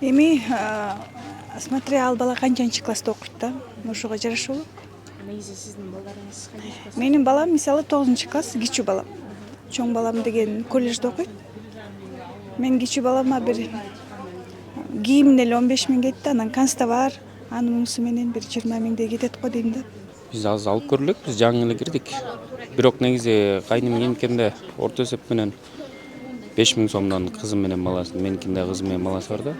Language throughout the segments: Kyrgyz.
Эми смотри, ал бала канчанчы класста окуйт да? Ошого жарашабы? Негизи сиздин балдарыңыз канчанчы класста? Менин балам мисалы 9-класс, кичүү балам. Чоң балам деген колледжде окуйт. Мен кичүү балама бир кийимине эле 15 миң кетти, анан конста бар. Анын муңусу менен бир 20 миңдей кетет го дейм да. Биз азыр алып көрүлөк, биз жаңы эле кирдик. Бирок негизи кайным энимкенде орто эсеп менен 5 миң сомдон кызым менен баласы, меникинде кызым менен баласы бар да.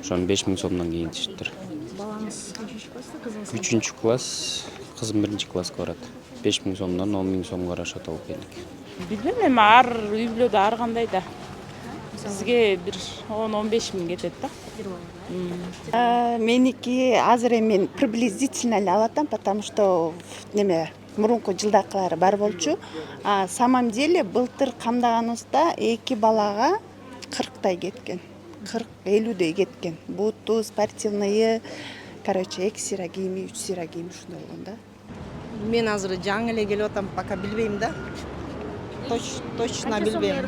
Ошону 5 миң сомдон кийинтиштир. Балаңыз канчанчы класста, кызыңыз? 3-класс, кызым 1-класска барат. 5 миң сомдон 10 миң сомго арашат алып келдик. Билбейм, эми ар үй бүлөдө ар кандай да. Бизге бир 10-15 миң кетет да. Меники азыр эми мен приблизительно эле алып атам, потому что неме мурунку жылдакылары бар болчу. Самом деле былтыр камдаганыбызда 2 балага 40 кеткен. 40-50 кеткен. Буту, спортивные, короче, 2 сыйра кийими, 3 сыйра кийими ушундай болгон да. Мен азыр жаңы эле келип атам, пока билбейм да. Точно билбейм.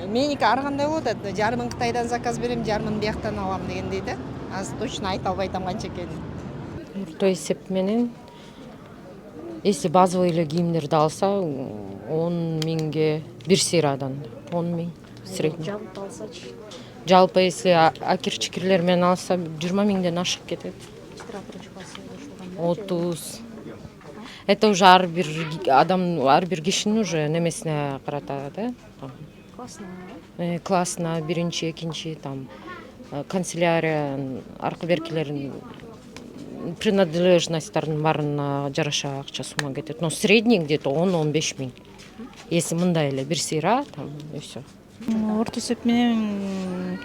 Меники ар кандай болот, жарымын Кытайдан заказ берем, жарымын бияктан алам дегендей да. Азыр точно айта албайм канча экенин. Орто эсеп менен если базовый эле кийимдерди алса 10 миңге бир сыйрадан 10 миң средний. Жалпы алсачы? Жалпы если акир-чикирлер менен алса 20 миңден ашык кетет. Четыраатручкасы ушуганда? 30. Это уже ар бир адам, ар бир кишинин уже немесине карата да. Классно. Классына биринчи, экинчи там канцелярия аркы беркилерин принадлежностьтардын баарына жараша акча сумма кетет. Но средний где-то 10-15 миң. Если мындай эле бир сыйра там и всё. Орто эсеп менен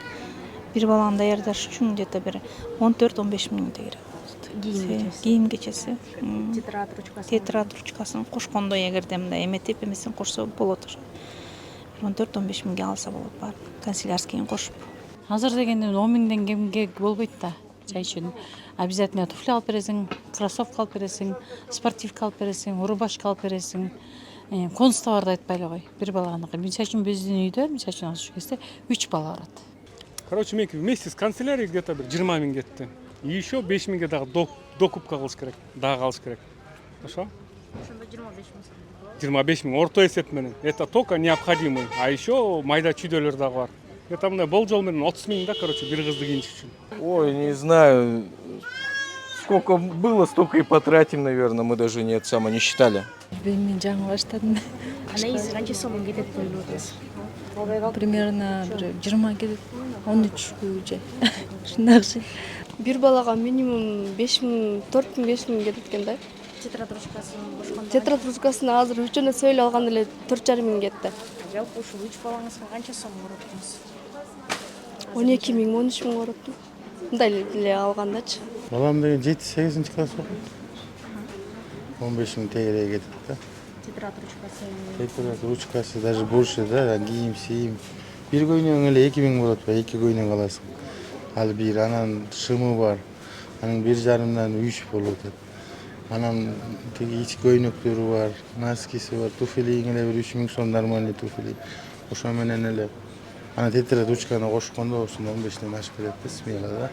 бир баланы даярдаш үчүн где-то бир 14-15 миңдей керек. Кийим кечеси. Тетрад ручкасын кошкондо эгерде мындай эметип эмесин кошсо болот ошо. 14-15 миңге алса болот бар. Канцелярскийин кошуп. Азыр дегенде 10 миңден кемге болбойт да. Чай үчүн обязательно туфли алып бересиң, кроссовка алып бересиң, спортивка алып бересиң, рубашка алып бересиң. Конуста бар да айтпайлы кой. Бир баланыкы. Мисалы үчүн биздин үйдө, мисалы үчүн ошол кезде 3 бала барат. Короче, меники вместе с канцелярией где-то 20 миң кетти. И еще 5 миңге дагы докупка кылыш керек, дагы алыш керек. Ошо? Ошондо 25 миң сом. 25 миң орто эсеп менен. Это только необходимый. А еще майда чүйдөлөр дагы бар. Это мындай болжол менен 30 миң да, короче, бир кызды кийинтиш үчүн. Ой, не знаю. Сколько было, столько и потратим, наверное. Мы даже не считали. Мен жаңы баштадым. Негизи канча сом кетет деп ойлоп атасыз? Примерно бир 20 кетет. 13 же. Ушундай акча. Бир балага минимум 5 миң, 4 миң, 5 миң кетет экен да. Четыраатручкасын кошкондо? Тетраатручкасын азыр үчүнө сөйлөп алганда эле 4,5 миң кетти. Жалпы ушул 3 балаңызга канча сом короттуңуз? 12 миң, 13 миң короттум. Мындай эле алгандачы. Балам деген 7-8 класс окуйт. 15 миң тегерей кетет да. Тетраатручкасы даже больше да, кийим, сейим. Бир көйнөң эле 2 миң болот ба, 2 көйнөң аласың. Ал бир анан шымы бар. Анын 1,5-дан 3 болот. Анан теги ич көйнөктөрү бар, носкиси бар, туфелиң эле бир 3 миң сом нормальный туфели. Ошо менен эле ана тетраатручканы кошкондо 15ден ашып кетет да, смело да.